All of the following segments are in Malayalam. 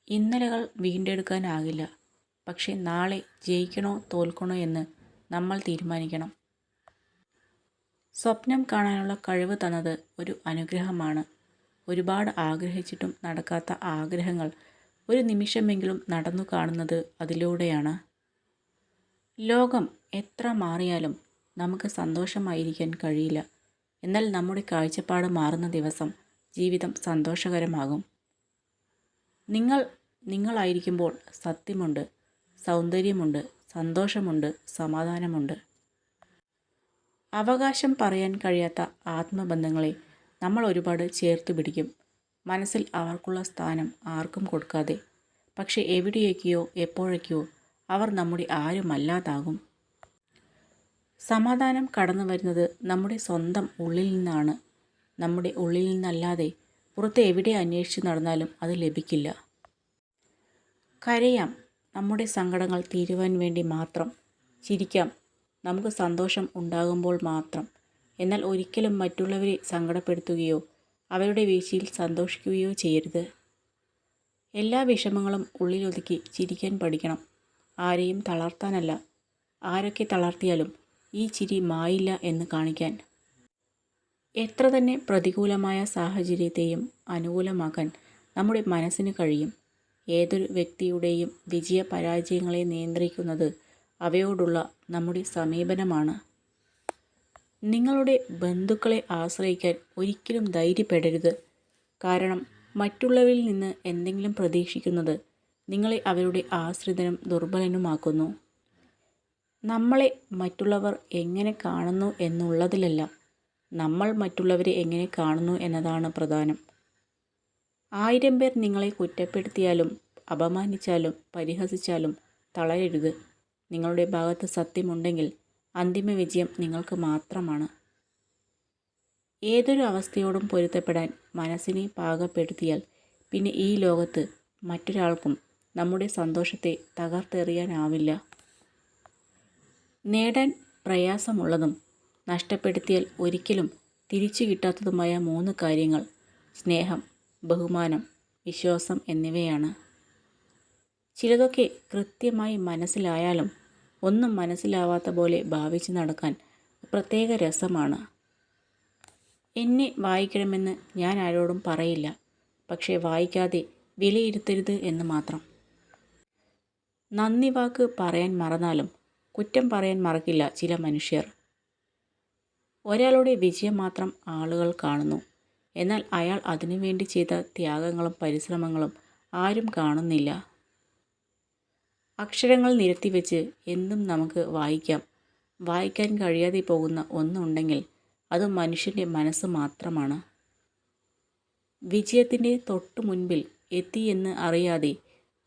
ഇന്നലകൾ വീണ്ടെടുക്കാനാകില്ല. പക്ഷേ നാളെ ജയിക്കണോ തോൽക്കണോ എന്ന് നമ്മൾ തീരുമാനിക്കണം. സ്വപ്നം കാണാനുള്ള കഴിവ് തന്നത് ഒരു അനുഗ്രഹമാണ്. ഒരുപാട് ആഗ്രഹിച്ചിട്ടും നടക്കാത്ത ആഗ്രഹങ്ങൾ ഒരു നിമിഷമെങ്കിലും നടന്നു കാണുന്നത് അതിലൂടെയാണ്. ലോകം എത്ര മാറിയാലും നമുക്ക് സന്തോഷമായിരിക്കാൻ കഴിയില്ല. എന്നാൽ നമ്മുടെ കാഴ്ചപ്പാട് മാറുന്ന ദിവസം ജീവിതം സന്തോഷകരമാകും. നിങ്ങളായിരിക്കുമ്പോൾ സത്യമുണ്ട്, സൗന്ദര്യമുണ്ട്, സന്തോഷമുണ്ട്, സമാധാനമുണ്ട്. അവകാശം പറയാൻ കഴിയാത്ത ആത്മബന്ധങ്ങളെ നമ്മൾ ഒരുപാട് ചേർത്ത് പിടിക്കും, മനസ്സിൽ അവർക്കുള്ള സ്ഥാനം ആർക്കും കൊടുക്കാതെ. പക്ഷെ എവിടെയൊക്കെയോ എപ്പോഴൊക്കെയോ അവർ നമ്മുടെ ആരുമല്ലാതാകും. സമാധാനം കടന്നു വരുന്നത് നമ്മുടെ സ്വന്തം ഉള്ളിൽ നിന്നാണ്. നമ്മുടെ ഉള്ളിൽ നിന്നല്ലാതെ പുറത്ത് എവിടെ അന്വേഷിച്ച് നടന്നാലും അത് ലഭിക്കില്ല. കരയാം, നമ്മുടെ സങ്കടങ്ങൾ തീരുവാൻ വേണ്ടി മാത്രം. ചിരിക്കാം, നമുക്ക് സന്തോഷം ഉണ്ടാകുമ്പോൾ മാത്രം. എന്നാൽ ഒരിക്കലും മറ്റുള്ളവരെ സങ്കടപ്പെടുത്തുകയോ അവരുടെ വീഴ്ചയിൽ സന്തോഷിക്കുകയോ ചെയ്യരുത്. എല്ലാ വിഷമങ്ങളും ഉള്ളിലൊതുക്കി ചിരിക്കാൻ പഠിക്കണം. ആരെയും തളർത്താനല്ല, ആരൊക്കെ തളർത്തിയാലും ഈ ചിരി മായില്ല എന്ന് കാണിക്കാൻ. എത്ര തന്നെ പ്രതികൂലമായ സാഹചര്യത്തെയും അനുകൂലമാക്കാൻ നമ്മുടെ മനസ്സിന് കഴിയും. ഏതൊരു വ്യക്തിയുടെയും വിജയ പരാജയങ്ങളെ നിയന്ത്രിക്കുന്നത് അവയോടുള്ള നമ്മുടെ സമീപനമാണ്. നിങ്ങളുടെ ബന്ധുക്കളെ ആശ്രയിക്കാൻ ഒരിക്കലും ധൈര്യപ്പെടരുത്. കാരണം മറ്റുള്ളവരിൽ നിന്ന് എന്തെങ്കിലും പ്രതീക്ഷിക്കുന്നത് നിങ്ങളെ അവരുടെ ആശ്രിതനും ദുർബലനുമാക്കുന്നു. നമ്മളെ മറ്റുള്ളവർ എങ്ങനെ കാണുന്നു എന്നുള്ളതിലല്ല, നമ്മൾ മറ്റുള്ളവരെ എങ്ങനെ കാണുന്നു എന്നതാണ് പ്രധാനം. 1000 പേർ നിങ്ങളെ കുറ്റപ്പെടുത്തിയാലും അപമാനിച്ചാലും പരിഹസിച്ചാലും തളരരുത്. നിങ്ങളുടെ ഭാഗത്ത് സത്യമുണ്ടെങ്കിൽ അന്തിമ വിജയം നിങ്ങൾക്ക് മാത്രമാണ്. ഏതൊരു അവസ്ഥയോടും പൊരുത്തപ്പെടാൻ മനസ്സിനെ പാകപ്പെടുത്തിയാൽ പിന്നെ ഈ ലോകത്ത് മറ്റൊരാൾക്കും നമ്മുടെ സന്തോഷത്തെ തകർത്തെറിയാനാവില്ല. നേടാൻ പ്രയാസമുള്ളതും നഷ്ടപ്പെടുത്തിയാൽ ഒരിക്കലും തിരിച്ചു കിട്ടാത്തതുമായ 3 കാര്യങ്ങൾ സ്നേഹം, ബഹുമാനം, വിശ്വാസം എന്നിവയാണ്. ചിലതൊക്കെ കൃത്യമായി മനസ്സിലായാലും ഒന്നും മനസ്സിലാവാത്ത പോലെ ഭാവിച്ച് നടക്കാൻ പ്രത്യേക രസമാണ്. എന്നെ വായിക്കണമെന്ന് ഞാൻ ആരോടും പറയില്ല, പക്ഷേ വായിക്കാതെ വിലയിരുത്തരുത് എന്ന് മാത്രം. നന്ദി വാക്ക് പറയാൻ മറന്നാലും കുറ്റം പറയാൻ മറക്കില്ല ചില മനുഷ്യർ. ഒരാളുടെ വിജയം മാത്രം ആളുകൾ കാണുന്നു, എന്നാൽ അയാൾ അതിനുവേണ്ടി ചെയ്ത ത്യാഗങ്ങളും പരിശ്രമങ്ങളും ആരും കാണുന്നില്ല. അക്ഷരങ്ങൾ നിരത്തിവെച്ച് എന്തും നമുക്ക് വായിക്കാം. വായിക്കാൻ കഴിയാതെ പോകുന്ന ഒന്നുണ്ടെങ്കിൽ അത് മനുഷ്യൻ്റെ മനസ്സ് മാത്രമാണ്. വിജയത്തിൻ്റെ തൊട്ടു മുൻപിൽ എത്തിയെന്ന് അറിയാതെ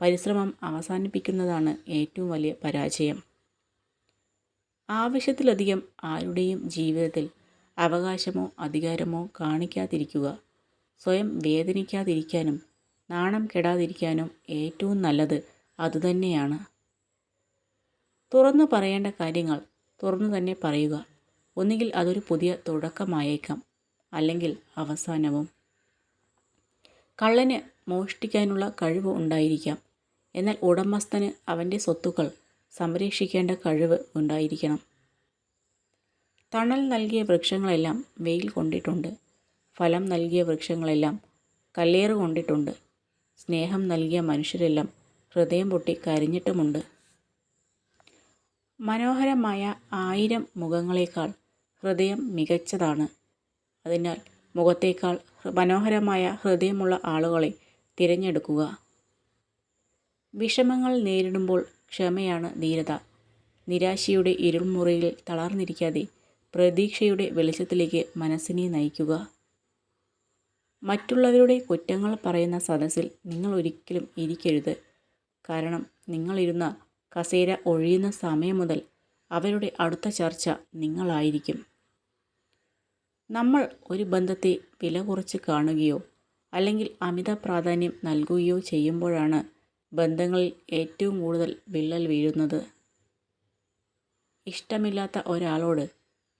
പരിശ്രമം അവസാനിപ്പിക്കുന്നതാണ് ഏറ്റവും വലിയ പരാജയം. ആവശ്യത്തിലധികം ആരുടെയും ജീവിതത്തിൽ അവകാശമോ അധികാരമോ കാണിക്കാതിരിക്കുക. സ്വയം വേദനിക്കാതിരിക്കാനും നാണം കെടാതിരിക്കാനും ഏറ്റവും നല്ലത് അതുതന്നെയാണ്. തുറന്നു പറയേണ്ട കാര്യങ്ങൾ തുറന്നു തന്നെ പറയുക. ഒന്നുകിൽ അതൊരു പുതിയ തുടക്കമായേക്കാം, അല്ലെങ്കിൽ അവസാനവും. കള്ളന് മോഷ്ടിക്കാനുള്ള കഴിവ് ഉണ്ടായിരിക്കാം, എന്നാൽ ഉടമസ്ഥന് അവൻ്റെ സ്വത്തുക്കൾ സംരക്ഷിക്കേണ്ട കഴിവ് ഉണ്ടായിരിക്കണം. തണൽ നൽകിയ വൃക്ഷങ്ങളെല്ലാം വെയിൽ കൊണ്ടിട്ടുണ്ട്. ഫലം നൽകിയ വൃക്ഷങ്ങളെല്ലാം കല്ലേറ് കൊണ്ടിട്ടുണ്ട്. സ്നേഹം നൽകിയ മനുഷ്യരെല്ലാം ഹൃദയം പൊട്ടി കരഞ്ഞിട്ടുമുണ്ട്. മനോഹരമായ 1000 മുഖങ്ങളേക്കാൾ ഹൃദയം മികച്ചതാണ്. അതിനാൽ മുഖത്തേക്കാൾ മനോഹരമായ ഹൃദയമുള്ള ആളുകളെ തിരഞ്ഞെടുക്കുക. വിഷമങ്ങൾ നേരിടുമ്പോൾ ക്ഷമയാണ് ധീരത. നിരാശയുടെ ഇരുൾമുറിയിൽ തളർന്നിരിക്കാതെ പ്രതീക്ഷയുടെ വെളിച്ചത്തിലേക്ക് മനസ്സിനെ നയിക്കുക. മറ്റുള്ളവരുടെ കുറ്റങ്ങൾ പറയുന്ന സദസ്സിൽ നിങ്ങൾ ഒരിക്കലും ഇരിക്കരുത്. കാരണം നിങ്ങളിരുന്ന കസേര ഒഴിയുന്ന സമയം മുതൽ അവരുടെ അടുത്ത ചർച്ച നിങ്ങളായിരിക്കും. നമ്മൾ ഒരു ബന്ധത്തെ വില കുറച്ച് കാണുകയോ അല്ലെങ്കിൽ അമിത പ്രാധാന്യം നൽകുകയോ ചെയ്യുമ്പോഴാണ് ബന്ധങ്ങളിൽ ഏറ്റവും കൂടുതൽ വിള്ളൽ വീഴുന്നത്. ഇഷ്ടമില്ലാത്ത ഒരാളോട്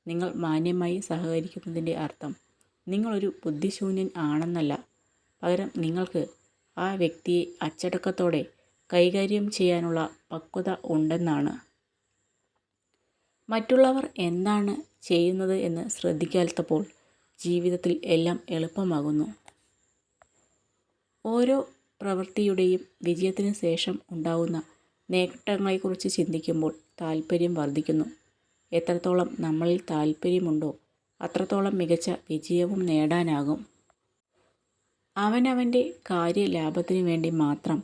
നിങ്ങൾ മാന്യമായി സഹകരിക്കുന്നതിൻ്റെ അർത്ഥം നിങ്ങളൊരു ബുദ്ധിശൂന്യൻ ആണെന്നല്ല, പകരം നിങ്ങൾക്ക് ആ വ്യക്തിയെ അച്ചടക്കത്തോടെ കൈകാര്യം ചെയ്യാനുള്ള പക്വത ഉണ്ടെന്നാണ്. മറ്റുള്ളവർ എന്താണ് ചെയ്യുന്നത് എന്ന് ശ്രദ്ധിക്കാത്തപ്പോൾ ജീവിതത്തിൽ എല്ലാം എളുപ്പമാകുന്നു. ഓരോ പ്രവൃത്തിയുടെയും വിജയത്തിന് ശേഷം ഉണ്ടാകുന്ന നേട്ടങ്ങളെക്കുറിച്ച് ചിന്തിക്കുമ്പോൾ താല്പര്യം വർദ്ധിക്കുന്നു. എത്രത്തോളം നമ്മളിൽ താല്പര്യമുണ്ടോ അത്രത്തോളം മികച്ച വിജയവും നേടാനാകും. അവനവൻ്റെ കാര്യലാഭത്തിനു വേണ്ടി മാത്രം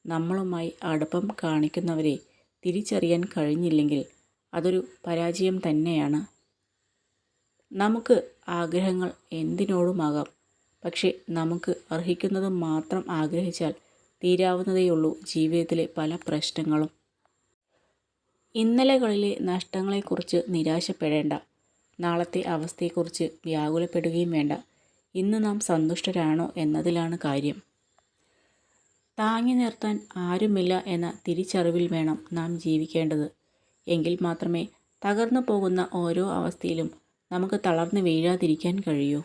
നമ്മളുമായി അടുപ്പം കാണിക്കുന്നവരെ തിരിച്ചറിയാൻ കഴിഞ്ഞില്ലെങ്കിൽ അതൊരു പരാജയം തന്നെയാണ്. നമുക്ക് ആഗ്രഹങ്ങൾ എന്തിനോടുമാകാം. പക്ഷേ നമുക്ക് അർഹിക്കുന്നത് മാത്രം ആഗ്രഹിച്ചാൽ തീരാവുന്നതേയുള്ളൂ ജീവിതത്തിലെ പല പ്രശ്നങ്ങളും. ഇന്നലകളിലെ നഷ്ടങ്ങളെക്കുറിച്ച് നിരാശപ്പെടേണ്ട. നാളത്തെ അവസ്ഥയെക്കുറിച്ച് വ്യാകുലപ്പെടുകയും വേണ്ട. ഇന്ന് നാം സന്തുഷ്ടരാണോ എന്നതിലാണ് കാര്യം. താങ്ങി നിർത്താൻ ആരുമില്ല എന്ന തിരിച്ചറിവിൽ വേണം നാം ജീവിക്കേണ്ടത്. എങ്കിൽ മാത്രമേ തകർന്നു പോകുന്ന ഓരോ അവസ്ഥയിലും നമുക്ക് തളർന്നു വീഴാതിരിക്കാൻ കഴിയൂ.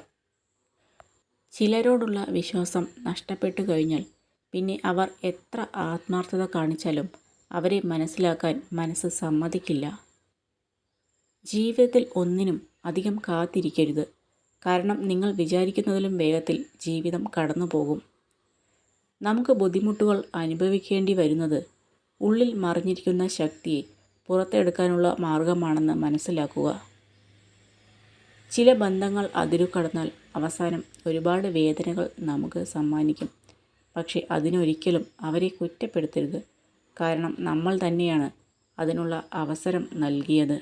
ചിലരോടുള്ള വിശ്വാസം നഷ്ടപ്പെട്ടു കഴിഞ്ഞാൽ പിന്നെ അവർ എത്ര ആത്മാർത്ഥത കാണിച്ചാലും അവരെ മനസ്സിലാക്കാൻ മനസ്സ് സമ്മതിക്കില്ല. ജീവിതത്തിൽ ഒന്നിനും അധികം കാത്തിരിക്കരുത്. കാരണം നിങ്ങൾ വിചാരിക്കുന്നതിലും വേഗത്തിൽ ജീവിതം കടന്നു പോകും. നമുക്ക് ബുദ്ധിമുട്ടുകൾ അനുഭവിക്കേണ്ടി വരുന്നത് ഉള്ളിൽ മറിഞ്ഞിരിക്കുന്ന ശക്തിയെ പുറത്തെടുക്കാനുള്ള മാർഗമാണെന്ന് മനസ്സിലാക്കുക. ചില ബന്ധങ്ങൾ അതിരുകടന്നാൽ അവസാനം ഒരുപാട് വേദനകൾ നമുക്ക് സമ്മാനിക്കും. പക്ഷേ അതിനൊരിക്കലും അവരെ കുറ്റപ്പെടുത്തരുത്. കാരണം നമ്മൾ തന്നെയാണ് അതിനുള്ള അവസരം നൽകിയത്.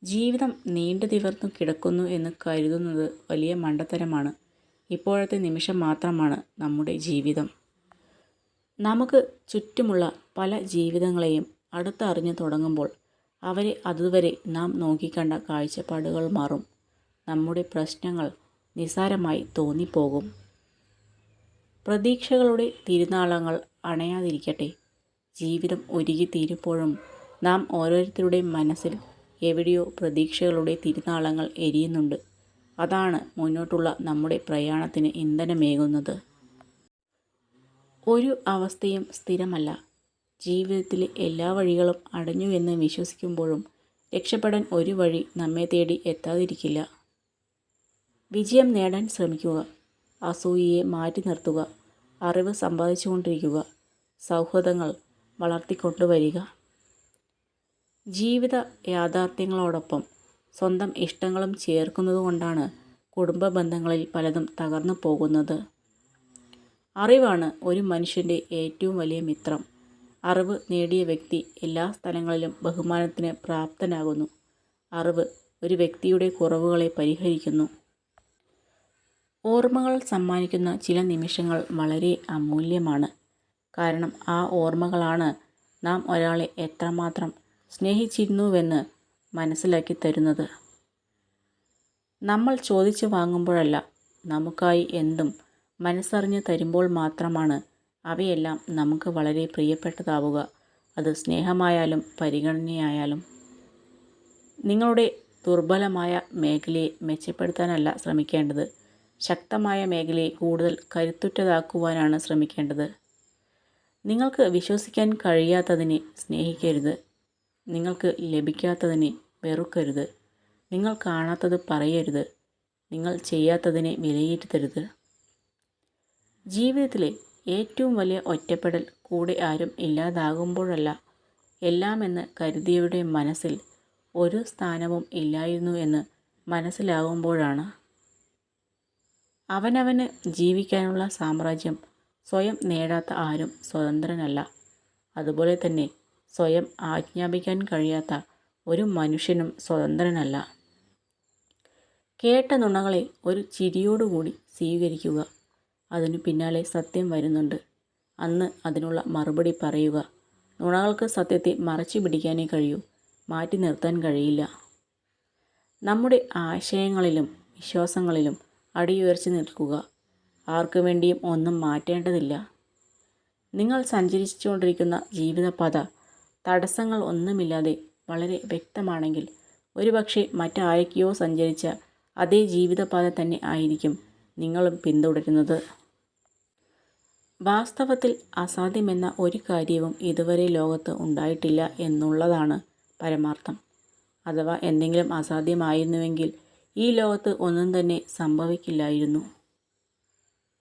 ജീവിതം നീണ്ടു നിവർന്നു കിടക്കുന്നു എന്ന് കരുതുന്നത് വലിയ മണ്ടത്തരമാണ്. ഇപ്പോഴത്തെ നിമിഷം മാത്രമാണ് നമ്മുടെ ജീവിതം. നമുക്ക് ചുറ്റുമുള്ള പല ജീവിതങ്ങളെയും അടുത്തറിഞ്ഞു തുടങ്ങുമ്പോൾ അവരെ അതുവരെ നാം നോക്കിക്കണ്ട കാഴ്ചപ്പാടുകൾ മാറും. നമ്മുടെ പ്രശ്നങ്ങൾ നിസ്സാരമായി തോന്നിപ്പോകും. പ്രതീക്ഷകളുടെ തിരുനാളങ്ങൾ അണയാതിരിക്കട്ടെ. ജീവിതം ഉരുകിത്തീരുമ്പോഴും നാം ഓരോരുത്തരുടെയും മനസ്സിൽ എവിടെയോ പ്രതീക്ഷകളുടെ തിരുനാളങ്ങൾ എരിയുന്നുണ്ട്. അതാണ് മുന്നോട്ടുള്ള നമ്മുടെ പ്രയാണത്തിന് ഇന്ധനമേകുന്നത്. ഒരു അവസ്ഥയും സ്ഥിരമല്ല. ജീവിതത്തിലെ എല്ലാ വഴികളും അടഞ്ഞു എന്ന് വിശ്വസിക്കുമ്പോഴും രക്ഷപ്പെടാൻ ഒരു വഴി നമ്മെ തേടി എത്താതിരിക്കില്ല. വിജയം നേടാൻ ശ്രമിക്കുക. അസൂയയെ മാറ്റി നിർത്തുക. അറിവ് സമ്പാദിച്ചുകൊണ്ടിരിക്കുക. സൗഹൃദങ്ങൾ വളർത്തിക്കൊണ്ടുവരിക. ജീവിത യാഥാർത്ഥ്യങ്ങളോടൊപ്പം സ്വന്തം ഇഷ്ടങ്ങളും ചേർക്കുന്നതുകൊണ്ടാണ് കുടുംബ ബന്ധങ്ങളിൽ പലതും തകർന്നു പോകുന്നത്. അറിവാണ് ഒരു മനുഷ്യൻ്റെ ഏറ്റവും വലിയ മിത്രം. അറിവ് നേടിയ വ്യക്തി എല്ലാ സ്ഥലങ്ങളിലും ബഹുമാനത്തിന് പ്രാപ്തനാകുന്നു. അറിവ് ഒരു വ്യക്തിയുടെ കുറവുകളെ പരിഹരിക്കുന്നു. ഓർമ്മകൾ സമ്മാനിക്കുന്ന ചില നിമിഷങ്ങൾ വളരെ അമൂല്യമാണ്. കാരണം ആ ഓർമ്മകളാണ് നാം ഒരാളെ എത്രമാത്രം സ്നേഹിച്ചിരുന്നുവെന്ന് മനസ്സിലാക്കി തരുന്നത്. നമ്മൾ ചോദിച്ചു വാങ്ങുമ്പോഴല്ല, നമുക്കായി എന്തും മനസ്സറിഞ്ഞ് തരുമ്പോൾ മാത്രമാണ് അവയെല്ലാം നമുക്ക് വളരെ പ്രിയപ്പെട്ടതാവുക. അത് സ്നേഹമായാലും പരിഗണനയായാലും. നിങ്ങളുടെ ദുർബലമായ മേഖലയെ മെച്ചപ്പെടുത്താനല്ല ശ്രമിക്കേണ്ടത്. ശക്തമായ മേഖലയെ കൂടുതൽ കരുത്തുറ്റതാക്കുവാനാണ് ശ്രമിക്കേണ്ടത്. നിങ്ങൾക്ക് വിശ്വസിക്കാൻ കഴിയാത്തതിനെ സ്നേഹിക്കരുത്. നിങ്ങൾക്ക് ലഭിക്കാത്തതിനെ വെറുക്കരുത്. നിങ്ങൾ കാണാത്തത് പറയരുത്. നിങ്ങൾ ചെയ്യാത്തതിനെ വിലയിരുത്തരുത്. ജീവിതത്തിലെ ഏറ്റവും വലിയ ഒറ്റപ്പെടൽ കൂടെ ആരും ഇല്ലാതാകുമ്പോഴല്ല, എല്ലാമെന്ന് കരുതിയവരുടെ മനസ്സിൽ ഒരു സ്ഥാനവും ഇല്ലായിരുന്നു എന്ന് മനസ്സിലാകുമ്പോഴാണ്. അവനവന് ജീവിക്കാനുള്ള സാമ്രാജ്യം സ്വയം നേടാത്ത ആരും സ്വതന്ത്രനല്ല. അതുപോലെ തന്നെ സ്വയം ആജ്ഞാപിക്കാൻ കഴിയാത്ത ഒരു മനുഷ്യനും സ്വതന്ത്രനല്ല. കേട്ട നുണകളെ ഒരു ചിരിയോടുകൂടി സ്വീകരിക്കുക. അതിനു പിന്നാലെ സത്യം വരുന്നുണ്ട്. അന്ന് അതിനുള്ള മറുപടി പറയുക. നുണകൾക്ക് സത്യത്തെ മറച്ചു പിടിക്കാനേ കഴിയൂ, മാറ്റി നിർത്താൻ കഴിയില്ല. നമ്മുടെ ആശയങ്ങളിലും വിശ്വാസങ്ങളിലും അടിയുറച്ചു നിൽക്കുക. ആർക്കു വേണ്ടിയും ഒന്നും മാറ്റേണ്ടതില്ല. നിങ്ങൾ സഞ്ചരിച്ചുകൊണ്ടിരിക്കുന്ന ജീവിതപാത തടസ്സങ്ങൾ ഒന്നുമില്ലാതെ വളരെ വ്യക്തമാണെങ്കിൽ ഒരുപക്ഷെ മറ്റാരൊക്കെയോ സഞ്ചരിച്ച അതേ ജീവിതപാത തന്നെ ആയിരിക്കും നിങ്ങളും പിന്തുടരുന്നത്. വാസ്തവത്തിൽ അസാധ്യമെന്ന ഒരു കാര്യവും ഇതുവരെ ലോകത്ത് ഉണ്ടായിട്ടില്ല എന്നുള്ളതാണ് പരമാർത്ഥം. അഥവാ എന്തെങ്കിലും അസാധ്യമായിരുന്നുവെങ്കിൽ ഈ ലോകത്ത് ഒന്നും തന്നെ സംഭവിക്കില്ലായിരുന്നു.